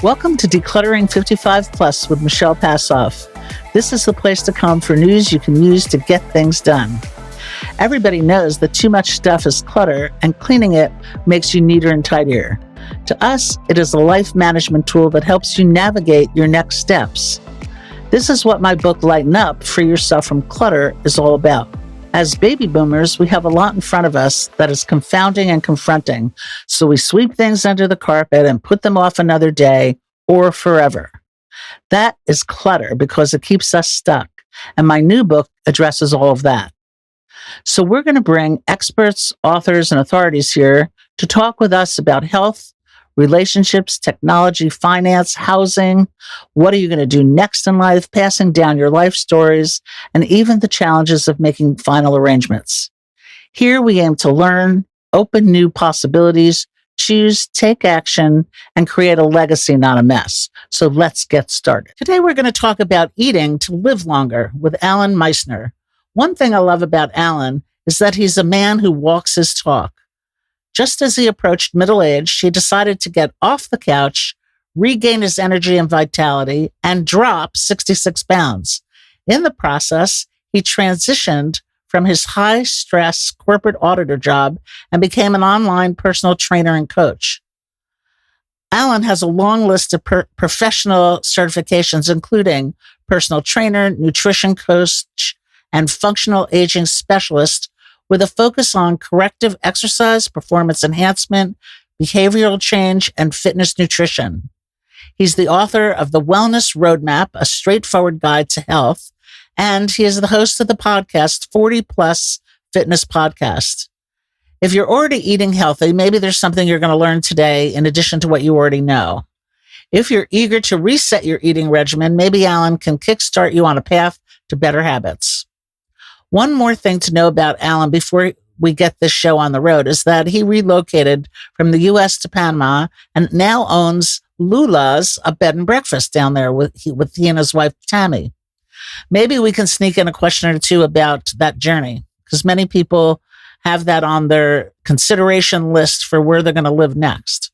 Welcome to Decluttering 55 Plus with Michelle Passoff. This is the place to come for news you can use to get things done. Everybody knows that too much stuff is clutter, and cleaning it makes you neater and tidier. To us, it is a life management tool that helps you navigate your next steps. This is what my book, Lighten Up, Free Yourself from Clutter, is all about. As baby boomers, we have a lot in front of us that is confounding and confronting, so we sweep things under the carpet and put them off another day or forever. That is clutter because it keeps us stuck, and my new book addresses all of that. So we're going to bring experts, authors, and authorities here to talk with us about health, relationships, technology, finance, housing. What are you going to do next in life? Passing down your life stories, and even the challenges of making final arrangements. Here we aim to learn, open new possibilities, choose, take action, and create a legacy, not a mess. So let's get started. Today we're going to talk about eating to live longer with Allan Misner. One thing I love about Allan is that he's a man who walks his talk. Just as he approached middle age, he decided to get off the couch, regain his energy and vitality, and drop 66 pounds. In the process, he transitioned from his high-stress corporate auditor job and became an online personal trainer and coach. Allan has a long list of professional certifications, including personal trainer, nutrition coach, and functional aging specialist, with a focus on corrective exercise, performance enhancement, behavioral change, and fitness nutrition. He's the author of The Wellness Roadmap, a straightforward guide to health, and he is the host of the podcast 40 Plus Fitness Podcast. If you're already eating healthy, maybe there's something you're going to learn today in addition to what you already know. If you're eager to reset your eating regimen, maybe Allan can kickstart you on a path to better habits. One more thing to know about Allan before we get this show on the road is that he relocated from the U.S. to Panama and now owns Lula's, a bed and breakfast down there with he and his wife, Tammy. Maybe we can sneak in a question or two about that journey, because many people have that on their consideration list for where they're going to live next.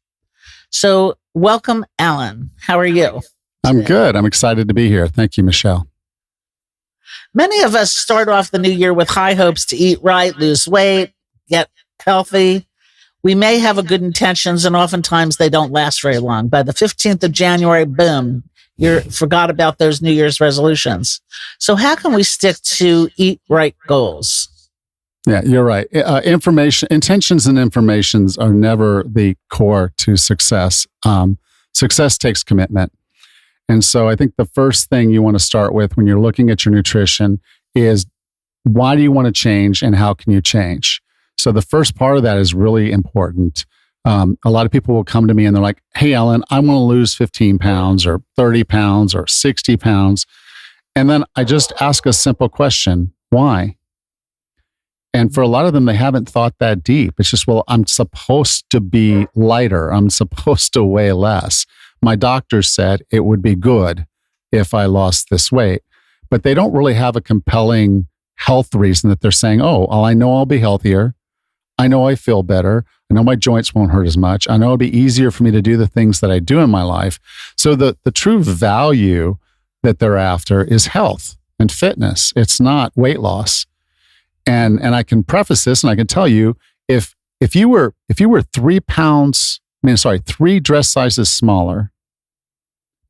So welcome, Allan. How are you? I'm good. I'm excited to be here. Thank you, Michelle. Many of us start off the new year with high hopes to eat right, lose weight, get healthy. We may have good intentions, and oftentimes they don't last very long. By the 15th of January, boom, you forgot about those New Year's resolutions. So how can we stick to eat right goals? Yeah, you're right. Intentions and informations are never the core to success. Success takes commitment. And so I think the first thing you want to start with when you're looking at your nutrition is, why do you want to change and how can you change? So the first part of that is really important. A lot of people will come to me and they're like, hey, Allan, I want to lose 15 pounds or 30 pounds or 60 pounds. And then I just ask a simple question, why? And for a lot of them, they haven't thought that deep. It's just, well, I'm supposed to be lighter. I'm supposed to weigh less. My doctor said it would be good if I lost this weight, but they don't really have a compelling health reason that they're saying, oh, well, I know I'll be healthier. I know I feel better. I know my joints won't hurt as much. I know it'll be easier for me to do the things that I do in my life. So the true value that they're after is health and fitness. It's not weight loss. And I can preface this and I can tell you, if you were 3 dress sizes smaller,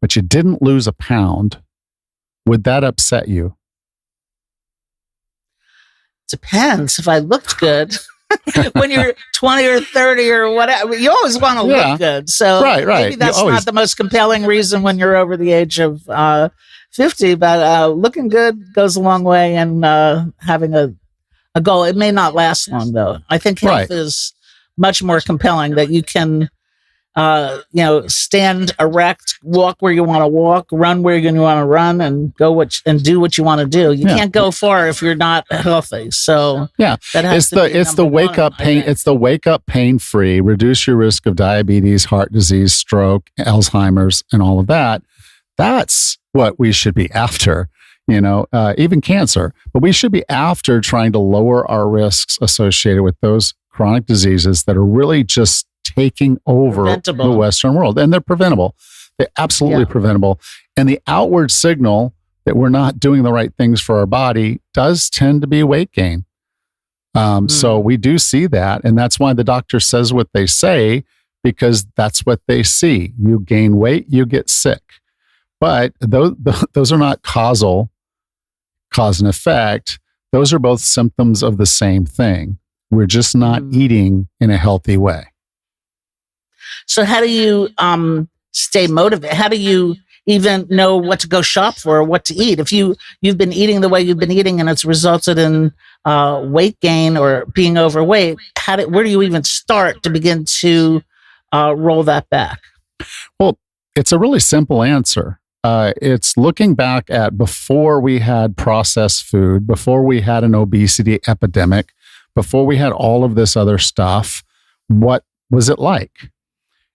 but you didn't lose a pound, would that upset you? Depends. If I looked good when you're 20 or 30 or whatever, you always want to look good. So right. Maybe that's not the most compelling reason when you're over the age of 50, but looking good goes a long way, and having a goal. It may not last long, though. I think health is much more compelling, that you can stand erect, walk where you want to walk, run where you want to run, and do what you want to do. You can't go far if you're not healthy. So it's the wake up pain. It's the wake up pain free, reduce your risk of diabetes, heart disease, stroke, Alzheimer's, and all of that. That's what we should be after. Even cancer, but we should be after trying to lower our risks associated with those chronic diseases that are really just taking over Preventable. the Western world. And they're preventable. They're absolutely preventable. And the outward signal that we're not doing the right things for our body does tend to be weight gain. So we do see that. And that's why the doctor says what they say, because that's what they see. You gain weight, you get sick. But those are not cause and effect. Those are both symptoms of the same thing. We're just not eating in a healthy way. So how do you stay motivated? How do you even know what to go shop for or what to eat? If you've been eating the way you've been eating and it's resulted in weight gain or being overweight, where do you even start to begin to roll that back? Well, it's a really simple answer. It's looking back at before we had processed food, before we had an obesity epidemic, before we had all of this other stuff, what was it like?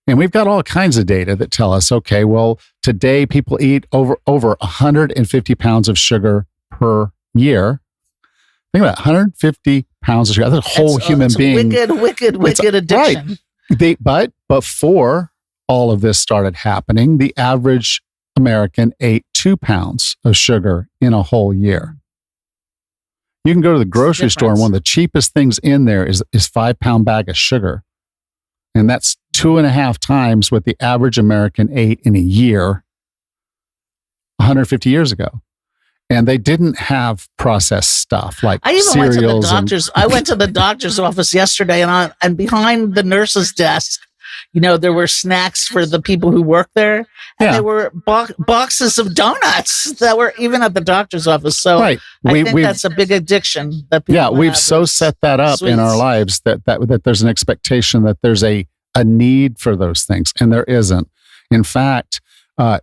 And we've got all kinds of data that tell us, okay, well, today people eat over 150 pounds of sugar per year. Think about it, 150 pounds of sugar. That's a whole human being. Wicked addiction. Right. But before all of this started happening, the average American ate 2 pounds of sugar in a whole year. You can go to the grocery store and one of the cheapest things in there is 5-pound bag of sugar. And that's 2.5 times what the average American ate in a year 150 years ago. And they didn't have processed stuff like cereals. I went to the doctor's office yesterday, and behind the nurse's desk, there were snacks for the people who work there, and there were boxes of donuts that were even at the doctor's office. So I think that's a big addiction that people we've so set that up in our lives that there's an expectation that there's a need for those things, and there isn't. In fact,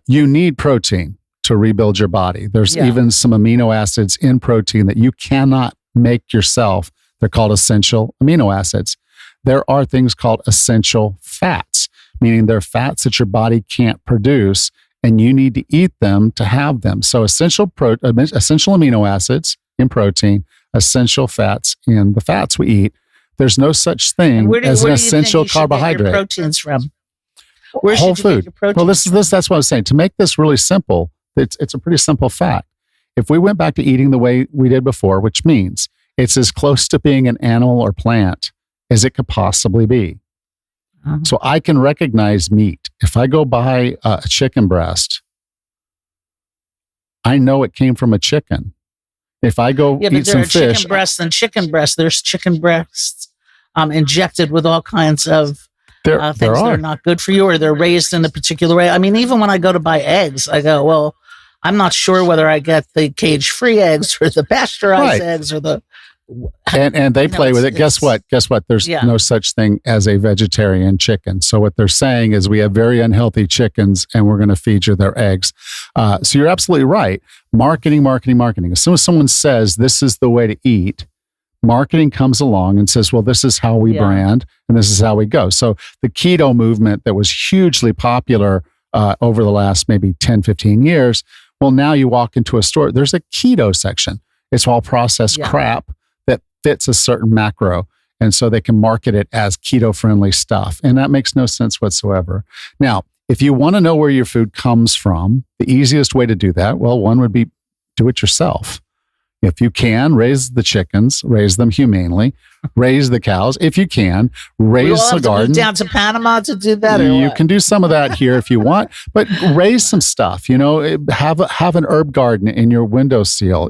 you need protein to rebuild your body. There's even some amino acids in protein that you cannot make yourself. They're called essential amino acids. There are things called essential fats, meaning they're fats that your body can't produce, and you need to eat them to have them. So essential amino acids in protein, essential fats in the fats we eat. There's no such thing as an essential carbohydrate. Where do you think you should get your proteins from? Whole food. Well, that's what I was saying. To make this really simple, it's a pretty simple fact. If we went back to eating the way we did before, which means it's as close to being an animal or plant as it could possibly be. So I can recognize meat. If I go buy a chicken breast, I know it came from a chicken. If I go eat some fish, chicken breasts and chicken breasts. There's chicken breasts injected with all kinds of things that are not good for you, or they're raised in a particular way. I mean, even when I go to buy eggs, I go, well, I'm not sure whether I get the cage-free eggs or the pasteurized eggs or the... And they play with it. Guess what? There's no such thing as a vegetarian chicken. So what they're saying is we have very unhealthy chickens and we're going to feed you their eggs. So you're absolutely right. Marketing. As soon as someone says this is the way to eat, marketing comes along and says, well, this is how we brand and this is how we go. So the keto movement that was hugely popular over the last maybe 10, 15 years, well, now you walk into a store, there's a keto section. It's all processed crap that fits a certain macro. And so they can market it as keto-friendly stuff. And that makes no sense whatsoever. Now, if you want to know where your food comes from, the easiest way to do that, well, one would be do it yourself. If you can, raise the chickens, raise them humanely, raise the cows. If you can, raise the garden. Move down to Panama to do that. You can do some of that here if you want, but raise some stuff. Have an herb garden in your windowsill.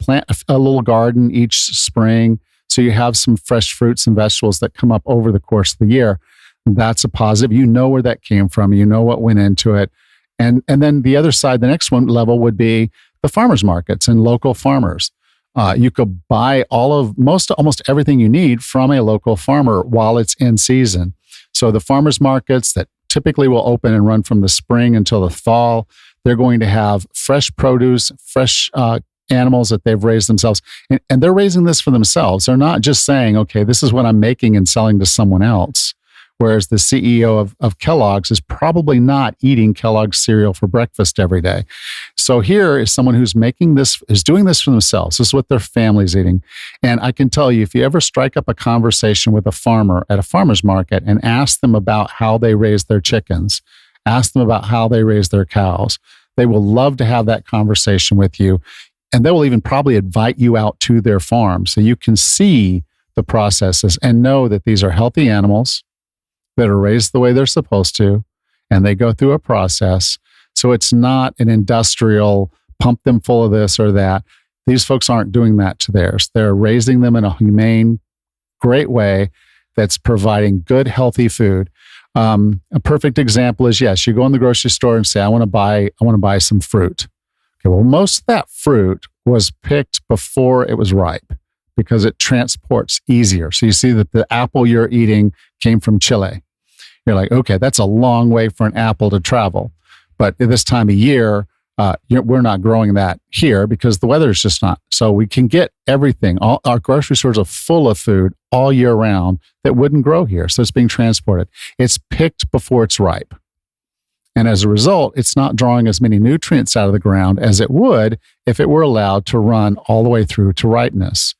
Plant a little garden each spring, so you have some fresh fruits and vegetables that come up over the course of the year. That's a positive. You know where that came from. You know what went into it, and then the other side, the next one level would be the farmers markets and local farmers. You could buy almost everything you need from a local farmer while it's in season. So the farmers markets that typically will open and run from the spring until the fall, they're going to have fresh produce, fresh animals that they've raised themselves. And they're raising this for themselves. They're not just saying, okay, this is what I'm making and selling to someone else. Whereas the CEO of Kellogg's is probably not eating Kellogg's cereal for breakfast every day. So here is someone who's doing this for themselves. This is what their family's eating. And I can tell you, if you ever strike up a conversation with a farmer at a farmer's market and ask them about how they raise their chickens, ask them about how they raise their cows, they will love to have that conversation with you. And they will even probably invite you out to their farm so you can see the processes and know that these are healthy animals that are raised the way they're supposed to, and they go through a process. So it's not an industrial pump them full of this or that. These folks aren't doing that to theirs. They're raising them in a humane, great way that's providing good, healthy food. A perfect example is, yes, you go in the grocery store and say, I want to buy some fruit. Okay, well, most of that fruit was picked before it was ripe because it transports easier. So you see that the apple you're eating came from Chile. You're like, okay, that's a long way for an apple to travel. But at this time of year, we're not growing that here because the weather is just not. So we can get everything. All our grocery stores are full of food all year round that wouldn't grow here. So it's being transported. It's picked before it's ripe. And as a result, it's not drawing as many nutrients out of the ground as it would if it were allowed to run all the way through to ripeness.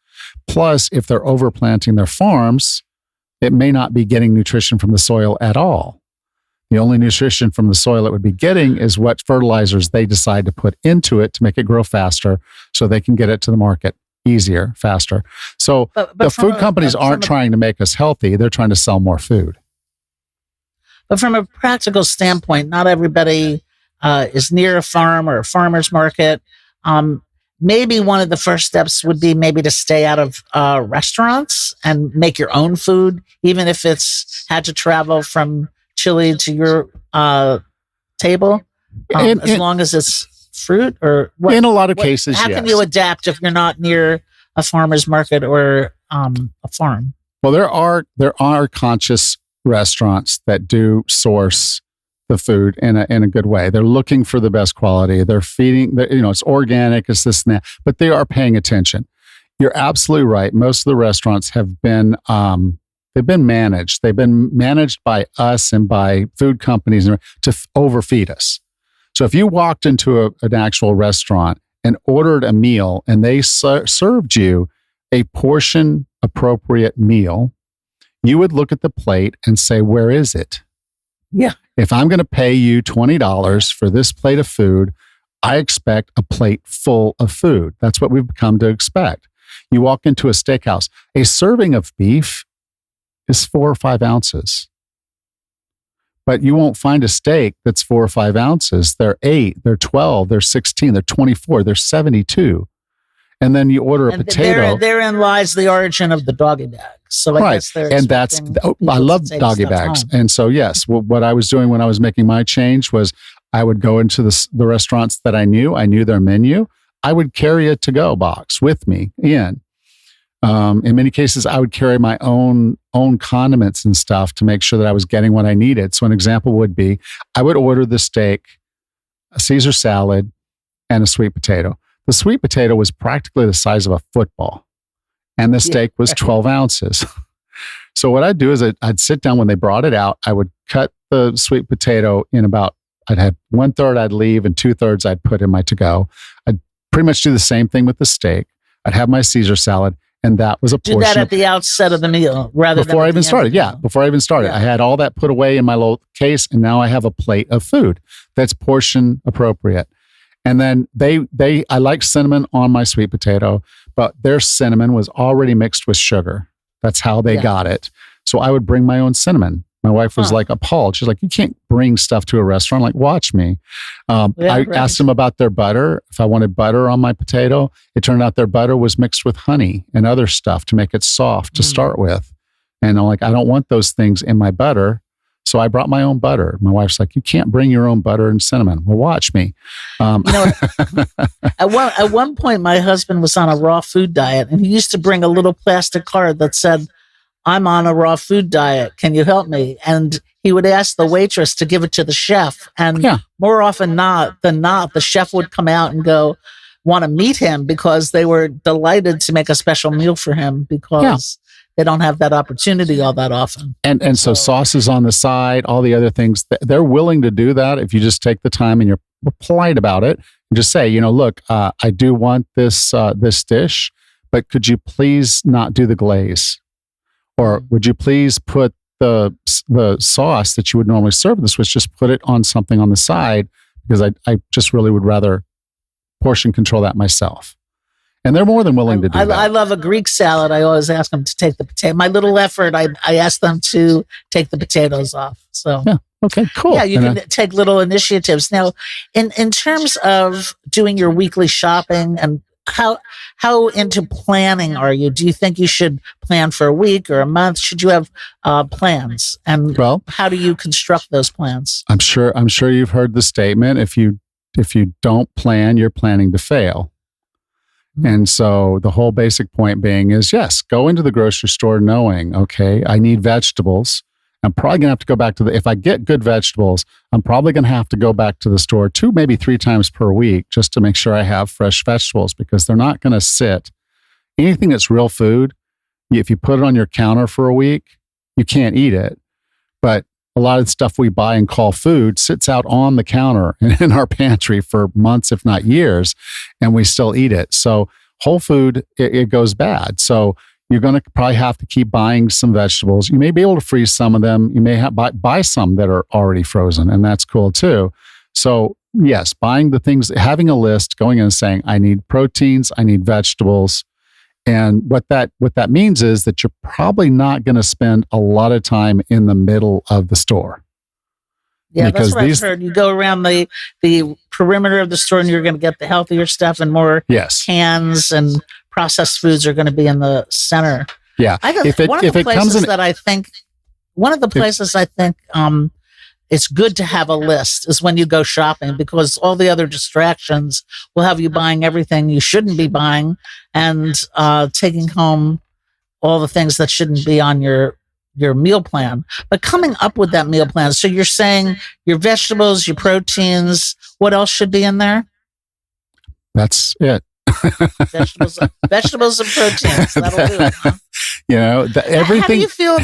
Plus, if they're overplanting their farms, it may not be getting nutrition from the soil at all. The only nutrition from the soil it would be getting is what fertilizers they decide to put into it to make it grow faster so they can get it to the market easier, faster. So the food companies aren't trying to make us healthy. They're trying to sell more food. But from a practical standpoint, not everybody is near a farm or a farmer's market. Maybe one of the first steps would be maybe to stay out of restaurants and make your own food, even if it's had to travel from Chile to your table, as long as it's fruit or what, in a lot of cases, how can you adapt if you're not near a farmer's market or a farm? Well, there are conscious restaurants that do source the food in a good way. They're looking for the best quality. They're feeding, it's organic, it's this and that, but they are paying attention. You're absolutely right. Most of the restaurants have been, they've been managed. They've been managed by us and by food companies to overfeed us. So if you walked into an actual restaurant and ordered a meal and they served you a portion appropriate meal, you would look at the plate and say, where is it? Yeah. If I'm going to pay you $20 for this plate of food, I expect a plate full of food. That's what we've come to expect. You walk into a steakhouse, a serving of beef is 4 or 5 ounces. But you won't find a steak that's 4 or 5 ounces. They're 8, they're 12, they're 16, they're 24, they're 72. And then you order a potato. Therein lies the origin of the doggy bag. So I guess and that's, I love doggy bags. Home. And so, yes, what I was doing when I was making my change was I would go into the restaurants that I knew their menu. I would carry a to-go box with me in. In many cases, I would carry my own condiments and stuff to make sure that I was getting what I needed. So an example would be, I would order the steak, a Caesar salad, and a sweet potato. The sweet potato was practically the size of a football, and the steak was 12 ounces. So what I'd do is I'd sit down when they brought it out. I would cut the sweet potato in I'd have 1/3 I'd leave and 2/3 I'd put in my to-go. I'd pretty much do the same thing with the steak. I'd have my Caesar salad, and that was a portion. Do that at the outset of the meal rather before than I even started. Yeah, before I even started. Yeah. I had all that put away in my little case, and now I have a plate of food that's portion appropriate. And then I like cinnamon on my sweet potato, but their cinnamon was already mixed with sugar. That's how they got it. So I would bring my own cinnamon. My wife was like appalled. She's like, you can't bring stuff to a restaurant. I'm like, watch me. I asked them about their butter. If I wanted butter on my potato, it turned out their butter was mixed with honey and other stuff to make it soft to start with. And I'm like, I don't want those things in my butter. So I brought my own butter. My wife's like, you can't bring your own butter and cinnamon. Well, watch me. At one point, my husband was on a raw food diet, and he used to bring a little plastic card that said, I'm on a raw food diet. Can you help me? And he would ask the waitress to give it to the chef. And more often than not, the chef would come out and want to meet him because they were delighted to make a special meal for him because they don't have that opportunity all that often. And so sauces on the side, all the other things, they're willing to do that if you just take the time and you're polite about it and just say, look, I do want this dish, but could you please not do the glaze? Or would you please put the sauce that you would normally serve this with, just put it on something on the side, because I just really would rather portion control that myself. And they're more than willing to do that. I love a Greek salad. I always ask them to take the potato. My little effort, I ask them to take the potatoes off. So yeah, okay, cool. Yeah, you can take little initiatives. Now, in terms of doing your weekly shopping, and how into planning are you? Do you think you should plan for a week or a month? Should you have plans? And how do you construct those plans? I'm sure you've heard the statement: if you don't plan, you're planning to fail. And so the whole basic point being is, yes, go into the grocery store knowing, okay, I need vegetables. I'm probably going to have to go back if I get good vegetables, I'm probably going to have to go back to the store 2, maybe 3 times per week just to make sure I have fresh vegetables, because they're not going to sit. Anything that's real food, if you put it on your counter for a week, you can't eat it. But a lot of the stuff we buy and call food sits out on the counter in our pantry for months, if not years, and we still eat it. So whole food, it goes bad. So you're going to probably have to keep buying some vegetables. You may be able to freeze some of them. You may have buy some that are already frozen, and that's cool too. So yes, buying the things, having a list, going in and saying, I need proteins, I need vegetables. And what that means is that you're probably not going to spend a lot of time in the middle of the store. Yeah, that's what I've heard. You go around the perimeter of the store and you're going to get the healthier stuff, and more cans and processed foods are going to be in the center. Yeah. One of the places I think it's good to have a list is when you go shopping, because all the other distractions will have you buying everything you shouldn't be buying, and taking home all the things that shouldn't be on your meal plan. But coming up with that meal plan, so you're saying your vegetables, your proteins, what else should be in there? That's it. vegetables and proteins. That'll do it. Huh? Everything. How do you feel?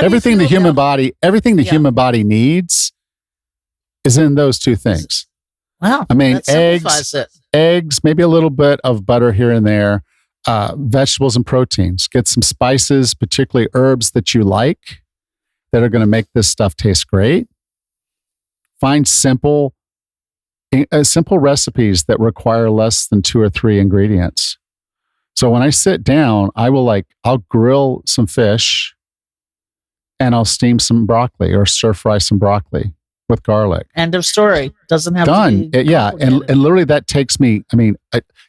Everything the human body needs is in those 2 things. Wow. I mean, eggs, maybe a little bit of butter here and there, vegetables and proteins. Get some spices, particularly herbs that you like, that are going to make this stuff taste great. Find simple recipes that require less than 2 or 3 ingredients. So when I sit down, I'll grill some fish, and I'll steam some broccoli or stir fry some broccoli with garlic. End of story. Doesn't have done. To be yeah, and literally that takes me. I mean,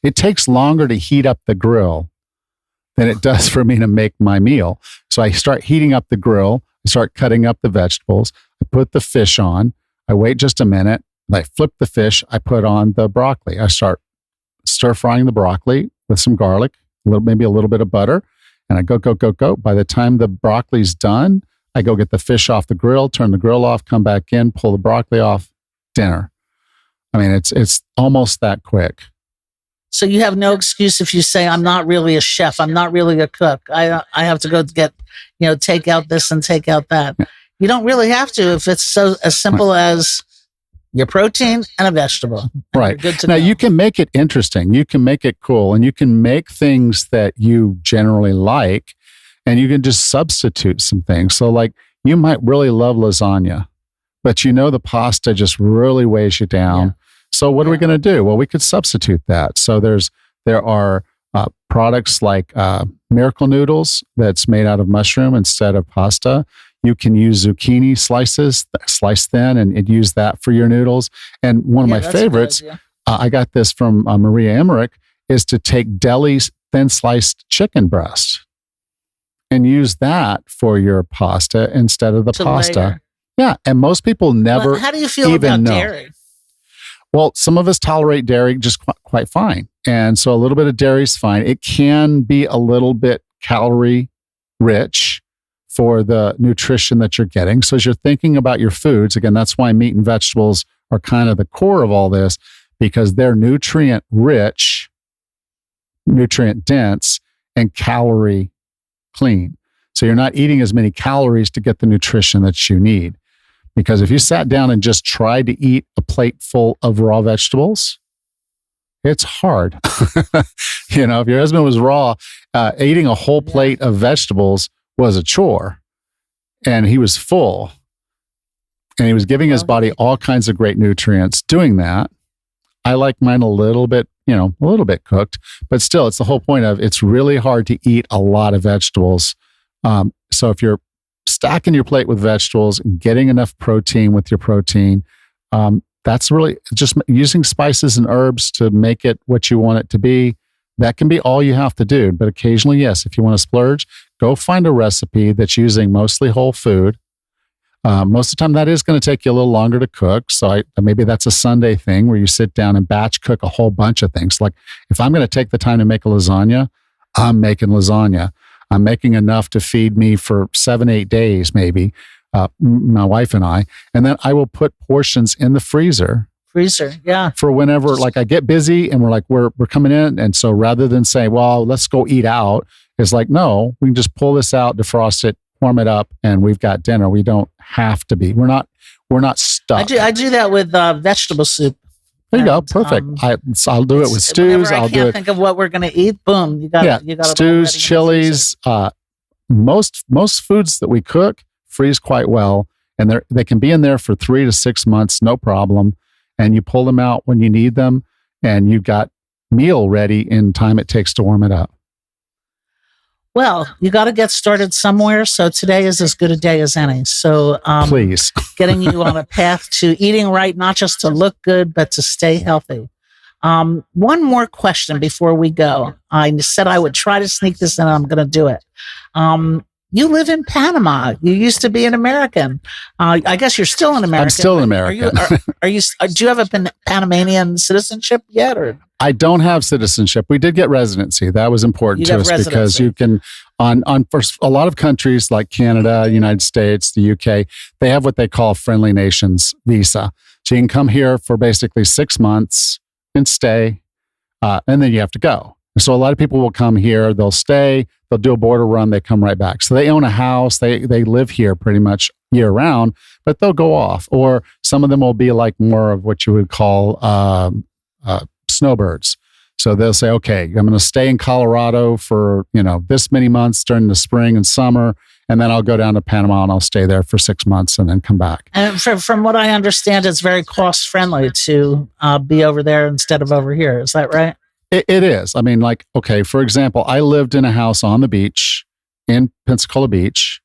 it takes longer to heat up the grill than it does for me to make my meal. So I start heating up the grill. I start cutting up the vegetables. I put the fish on. I wait just a minute. I flip the fish. I put on the broccoli. I start stir frying the broccoli with some garlic, maybe a little bit of butter, and I go. By the time the broccoli's done, I go get the fish off the grill, turn the grill off, come back in, pull the broccoli off, dinner. I mean, it's almost that quick. So you have no excuse if you say, I'm not really a chef, I'm not really a cook. I have to go get, take out this and take out that. Yeah. You don't really have to if it's so as simple as your protein and a vegetable. Right. Now, you can make it interesting. You can make it cool, and you can make things that you generally like, and you can just substitute some things. So like you might really love lasagna, but the pasta just really weighs you down. Yeah. So what are we going to do? Well, we could substitute that. So there are products like Miracle Noodles that's made out of mushroom instead of pasta. You can use zucchini slices, slice thin, and use that for your noodles. And one of my favorites, I got this from Maria Emmerich, is to take deli's thin sliced chicken breast and use that for your pasta instead of the pasta. Layer. Yeah, and most people never. Well, how do you feel about dairy? Well, some of us tolerate dairy just quite fine, and so a little bit of dairy is fine. It can be a little bit calorie rich for the nutrition that you're getting. So as you're thinking about your foods, again, that's why meat and vegetables are kind of the core of all this, because they're nutrient rich, nutrient dense, and calorie clean. So you're not eating as many calories to get the nutrition that you need. Because if you sat down and just tried to eat a plate full of raw vegetables, it's hard. If your husband was raw, eating a whole plate of vegetables was a chore, and he was full, and he was giving his body all kinds of great nutrients doing that. I like mine a little bit cooked, but still, it's the whole point of it's really hard to eat a lot of vegetables. So if you're stacking your plate with vegetables and getting enough protein with your protein, that's really just using spices and herbs to make it what you want it to be. That can be all you have to do. But occasionally, yes, if you want to splurge, go find a recipe that's using mostly whole food. Most of the time, that is going to take you a little longer to cook. So maybe that's a Sunday thing where you sit down and batch cook a whole bunch of things. Like if I'm going to take the time to make a lasagna, I'm making lasagna. I'm making enough to feed me for 7-8 days, maybe, my wife and I. And then I will put portions in the freezer. Yeah. For whenever, like I get busy and we're coming in. And so rather than say, well, let's go eat out, it's like, no, we can just pull this out, defrost it, warm it up, and we've got dinner. We don't have to be. We're not stuck. I do that with vegetable soup. There you go. Perfect. I'll do it with stews. I can't think of what we're going to eat. Boom. You got stews, chilies. Most foods that we cook freeze quite well, and they can be in there for 3 to 6 months, no problem. And you pull them out when you need them, and you've got meal ready in time it takes to warm it up. Well, you got to get started somewhere. So today is as good a day as any. So please, getting you on a path to eating right, not just to look good, but to stay healthy. One more question before we go. I said I would try to sneak this in, and I'm going to do it. You live in Panama. You used to be an American. I guess you're still an American. I'm still an American. Do you have a Panamanian citizenship yet, or? I don't have citizenship. We did get residency. That was important to us because you can, for a lot of countries like Canada, United States, the UK, they have what they call friendly nations visa. So you can come here for basically 6 months and stay, and then you have to go. And so a lot of people will come here, they'll stay, they'll do a border run, they come right back. So they own a house, they live here pretty much year round, but they'll go off. Or some of them will be like more of what you would call snowbirds. So they'll say, okay, I'm going to stay in Colorado for, this many months during the spring and summer, and then I'll go down to Panama and I'll stay there for 6 months and then come back. And from what I understand, it's very cost friendly to be over there instead of over here. Is that right? It is. I mean, like, okay, for example, I lived in a house on the beach in Pensacola Beach,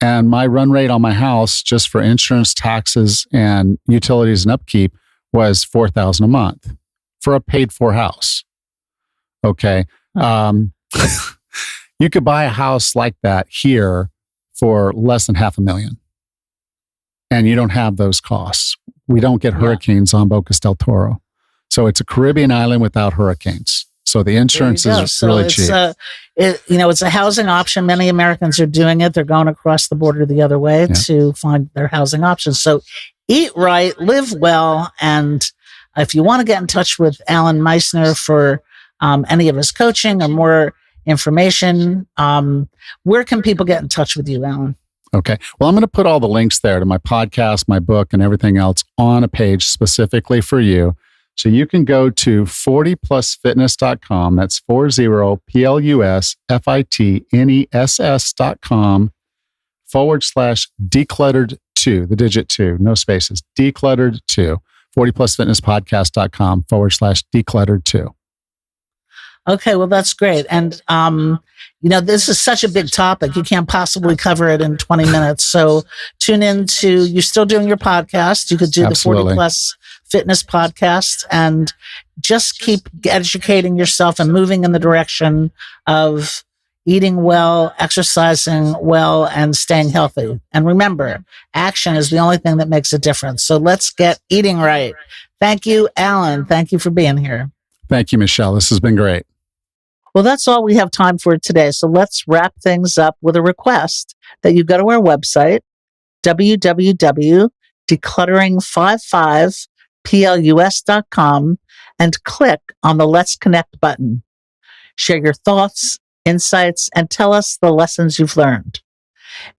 and my run rate on my house just for insurance, taxes, and utilities and upkeep was $4,000 a month for a paid-for house. Okay. You could buy a house like that here for less than $500,000, and you don't have those costs. We don't get hurricanes on Bocas del Toro. So it's a Caribbean island without hurricanes. So the insurance is really cheap. It's a housing option. Many Americans are doing it. They're going across the border the other way to find their housing options. So eat right, live well. And if you want to get in touch with Allan Misner for any of his coaching or more information, where can people get in touch with you, Allan? Okay. Well, I'm going to put all the links there to my podcast, my book, and everything else on a page specifically for you. So you can go to 40plusfitness.com. That's 40plusfitness.com/decluttered2, the digit 2, no spaces, decluttered2, 40plusfitnesspodcast.com/decluttered2. Okay, well, that's great. And, this is such a big topic. You can't possibly cover it in 20 minutes. So tune in to, you're still doing your podcast. You could do Absolutely. The 40 Plus Fitness podcast and just keep educating yourself and moving in the direction of eating well, exercising well, and staying healthy. And remember, action is the only thing that makes a difference. So let's get eating right. Thank you, Allan. Thank you for being here. Thank you, Michelle. This has been great. Well, that's all we have time for today. So let's wrap things up with a request that you go to our website, www.decluttering55plus.com, and click on the Let's Connect button. Share your thoughts, insights, and tell us the lessons you've learned.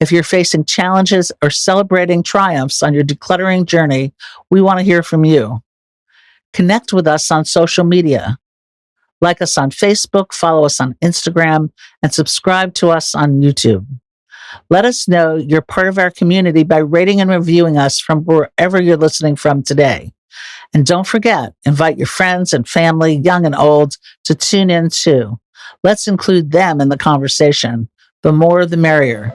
If you're facing challenges or celebrating triumphs on your decluttering journey, we want to hear from you. Connect with us on social media. Like us on Facebook, follow us on Instagram, and subscribe to us on YouTube. Let us know you're part of our community by rating and reviewing us from wherever you're listening from today. And don't forget, invite your friends and family, young and old, to tune in too. Let's include them in the conversation. The more, the merrier.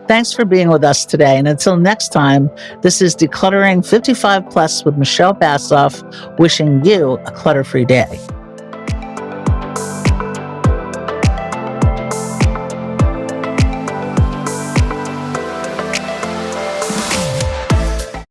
Thanks for being with us today. And until next time, this is Decluttering 55 Plus with Michelle Passoff, wishing you a clutter-free day.